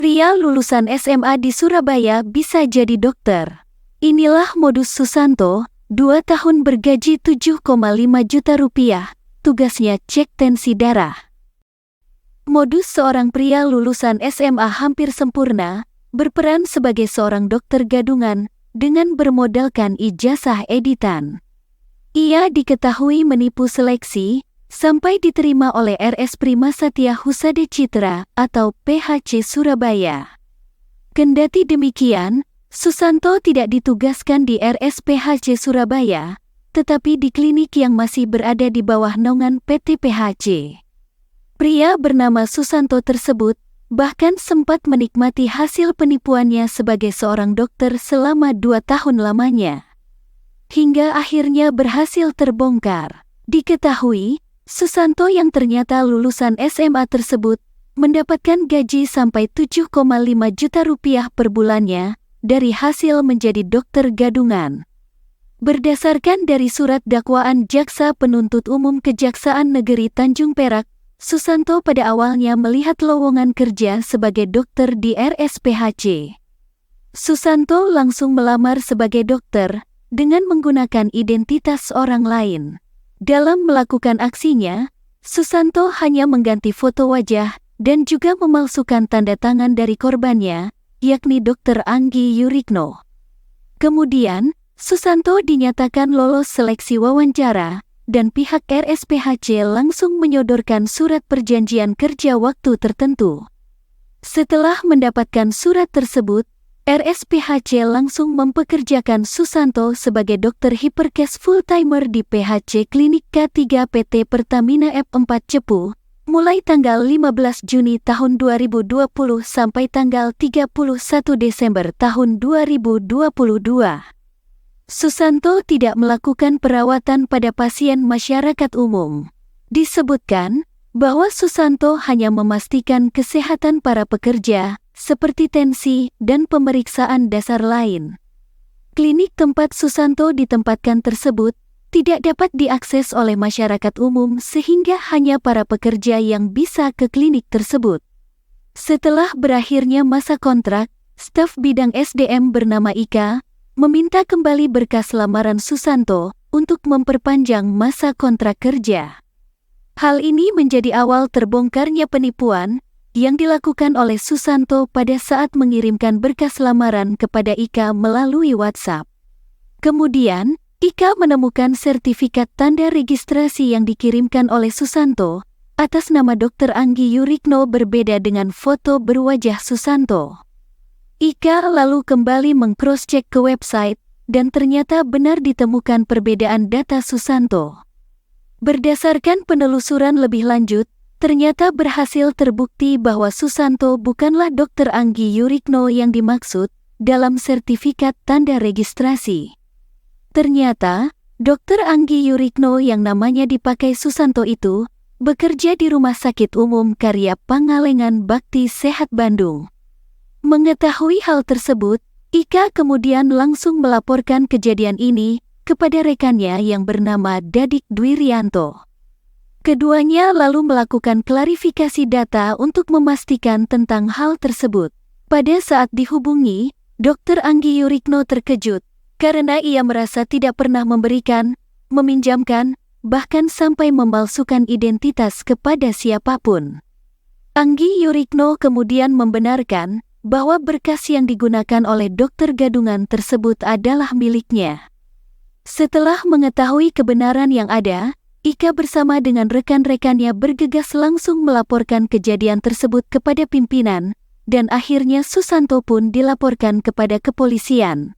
Pria lulusan SMA di Surabaya bisa jadi dokter. Inilah modus Susanto, 2 tahun bergaji 7,5 juta rupiah, tugasnya cek tensi darah. Modus seorang pria lulusan SMA hampir sempurna, berperan sebagai seorang dokter gadungan, dengan bermodalkan ijazah editan. Ia diketahui menipu seleksi, sampai diterima oleh RS Prima Satya Husada Citra atau PHC Surabaya. Kendati demikian, Susanto tidak ditugaskan di RS PHC Surabaya, tetapi di klinik yang masih berada di bawah naungan PT PHC. Pria bernama Susanto tersebut bahkan sempat menikmati hasil penipuannya sebagai seorang dokter selama 2 tahun lamanya. Hingga akhirnya berhasil terbongkar. Diketahui, Susanto yang ternyata lulusan SMA tersebut mendapatkan gaji sampai 7,5 juta rupiah per bulannya dari hasil menjadi dokter gadungan. Berdasarkan dari surat dakwaan Jaksa Penuntut Umum Kejaksaan Negeri Tanjung Perak, Susanto pada awalnya melihat lowongan kerja sebagai dokter di RSPHC. Susanto langsung melamar sebagai dokter dengan menggunakan identitas orang lain. Dalam melakukan aksinya, Susanto hanya mengganti foto wajah dan juga memalsukan tanda tangan dari korbannya, yakni Dr. Anggi Yurikno. Kemudian, Susanto dinyatakan lolos seleksi wawancara, dan pihak RSPHC langsung menyodorkan surat perjanjian kerja waktu tertentu. Setelah mendapatkan surat tersebut, RSPHC langsung mempekerjakan Susanto sebagai dokter hiperkes full-timer di PHC Klinik K3 PT Pertamina F4 Cepu, mulai tanggal 15 Juni tahun 2020 sampai tanggal 31 Desember tahun 2022. Susanto tidak melakukan perawatan pada pasien masyarakat umum. Disebutkan bahwa Susanto hanya memastikan kesehatan para pekerja, seperti tensi dan pemeriksaan dasar lain. Klinik tempat Susanto ditempatkan tersebut tidak dapat diakses oleh masyarakat umum sehingga hanya para pekerja yang bisa ke klinik tersebut. Setelah berakhirnya masa kontrak, staf bidang SDM bernama Ika meminta kembali berkas lamaran Susanto untuk memperpanjang masa kontrak kerja. Hal ini menjadi awal terbongkarnya penipuan yang dilakukan oleh Susanto pada saat mengirimkan berkas lamaran kepada Ika melalui WhatsApp. Kemudian, Ika menemukan sertifikat tanda registrasi yang dikirimkan oleh Susanto atas nama Dr. Anggi Yurikno berbeda dengan foto berwajah Susanto. Ika lalu kembali meng-cross-check ke website dan ternyata benar ditemukan perbedaan data Susanto. Berdasarkan penelusuran lebih lanjut, ternyata berhasil terbukti bahwa Susanto bukanlah Dr. Anggi Yurikno yang dimaksud dalam sertifikat tanda registrasi. Ternyata, Dr. Anggi Yurikno yang namanya dipakai Susanto itu bekerja di Rumah Sakit Umum Karya Pangalengan Bakti Sehat Bandung. Mengetahui hal tersebut, Ika kemudian langsung melaporkan kejadian ini kepada rekannya yang bernama Dadik Dwi Rianto. Keduanya lalu melakukan klarifikasi data untuk memastikan tentang hal tersebut. Pada saat dihubungi, Dr. Anggi Yurikno terkejut karena ia merasa tidak pernah memberikan, meminjamkan, bahkan sampai memalsukan identitas kepada siapapun. Anggi Yurikno kemudian membenarkan bahwa berkas yang digunakan oleh dokter gadungan tersebut adalah miliknya. Setelah mengetahui kebenaran yang ada, Ika bersama dengan rekan-rekannya bergegas langsung melaporkan kejadian tersebut kepada pimpinan, dan akhirnya Susanto pun dilaporkan kepada kepolisian.